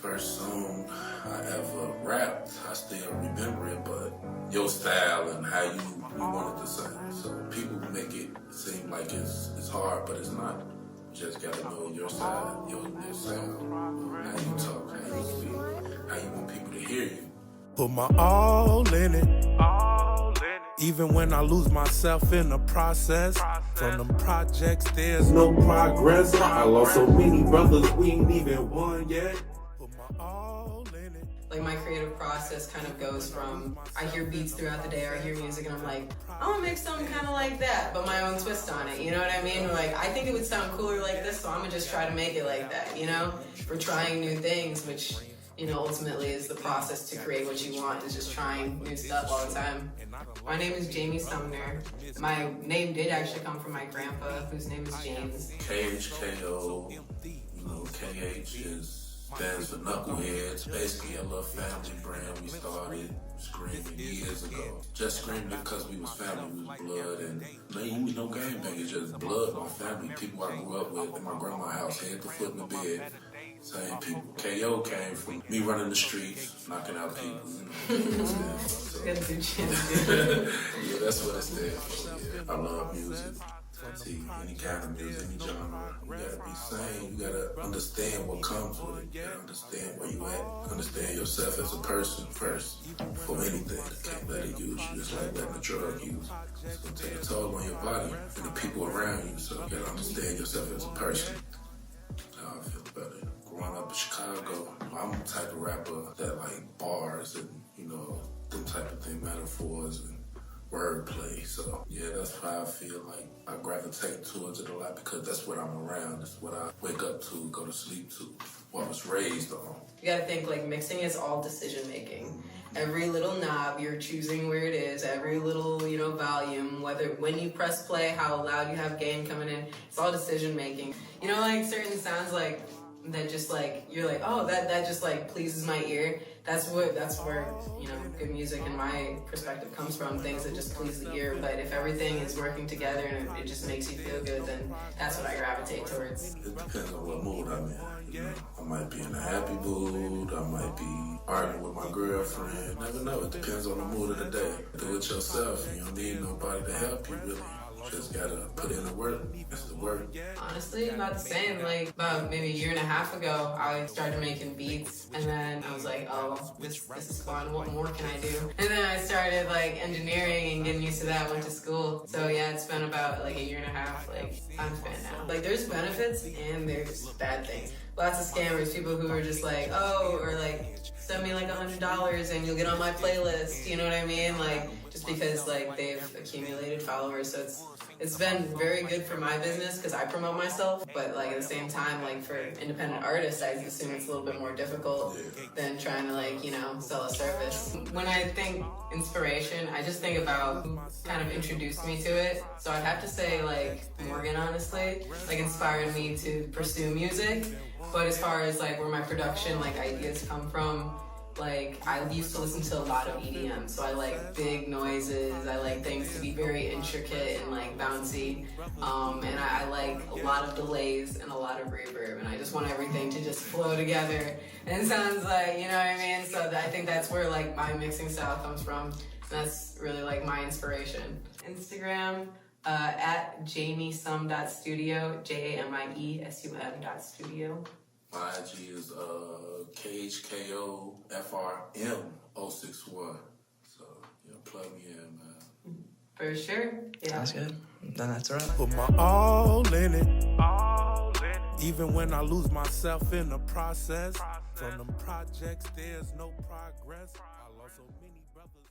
First song I ever rapped, I still remember it, but your style and how you wanted to sing. So people make it seem like it's hard, but it's not. You just gotta know your side, your sound, how you talk, how you speak, how you want people to hear you. Put my all in it. Even when I lose myself in the process. From them projects, there's no progress. I lost so many brothers, we ain't even won yet. Put my all in it. Like my creative process kind of goes from, I hear beats throughout the day, or I hear music and I'm like, I want to make something kind of like that, but my own twist on it, you know what I mean? Like, I think it would sound cooler like this, so I'm gonna just try to make it like that, you know? We're trying new things, which, you know, ultimately is the process to create what you want, is just trying new stuff all the time. My name is Jamie Sumner. My name did actually come from my grandpa, whose name is James. KHKO, you know, KH stands for Knuckleheads. Basically a little family brand we started screaming years ago. Just screaming because we was family, we was blood, and man, you know, gangbang is just blood, my family, people I grew up with in my grandma's house, head to foot in the bed. Same people. KO came from me running the streets, knocking out people. You know, so, yeah, that's what it stands for. Yeah. I love music. See, any kind of music, any genre. You gotta be sane. You gotta understand what comes with it. You gotta understand where you at. Understand yourself as a person first. For anything, you can't let it use you. It's like letting a drug use. It's gonna take a toll on your body and the people around you. So you gotta understand yourself as a person. How I feel about it. Growing up in Chicago, I'm the type of rapper that like bars and, you know, them type of thing, metaphors and wordplay. So yeah, that's how I feel like I gravitate towards it a lot because that's what I'm around. That's what I wake up to, go to sleep to, what I was raised on. You gotta think like mixing is all decision making. Every little knob, you're choosing where it is. Every little, you know, volume, whether when you press play, how loud you have gain coming in, it's all decision making. You know, like certain sounds like that just like, you're like, oh, that just like pleases my ear. That's where, you know, good music in my perspective comes from, things that just please the ear. But if everything is working together and it just makes you feel good, then that's what I gravitate towards. It depends on what mood I'm in. You know, I might be in a happy mood, I might be arguing with my girlfriend. Never know, it depends on the mood of the day. Do it yourself, you don't need nobody to help you really. Just gotta put in the work. It's the work. Honestly, about the same. Like about maybe a year and a half ago, I started making beats, and then I was like, oh, this is fun. What more can I do? And then I started like engineering and getting used to that. Went to school. So yeah, it's been about like a year and a half. Like I'm a fan now. Like there's benefits and there's bad things. Lots of scammers, people who are just like, oh, or like send me like $100 and you'll get on my playlist. You know what I mean? Like just because like they've accumulated followers. So it's been very good for my business because I promote myself, but like at the same time, like for independent artists, I assume it's a little bit more difficult than trying to like, you know, sell a service. When I think inspiration, I just think about who kind of introduced me to it. So I'd have to say like Morgan, honestly, like inspired me to pursue music. But as far as like where my production like ideas come from, like I used to listen to a lot of EDM, so I like big noises, I like things to be very intricate and like bouncy, and I like a lot of delays and a lot of reverb, and I just want everything to just flow together and it sounds like, you know what I mean? So I think that's where like my mixing style comes from, and that's really like my inspiration. Instagram, at jamiesum.studio, JAMIESUM.studio. My IG is KHKO FRM061. So yeah, plug me in, man. For sure. Yeah. That's good. Then that's a wrap. Put my all in it. Even when I lose myself in the process. From them projects, there's no progress. I lost so many brothers.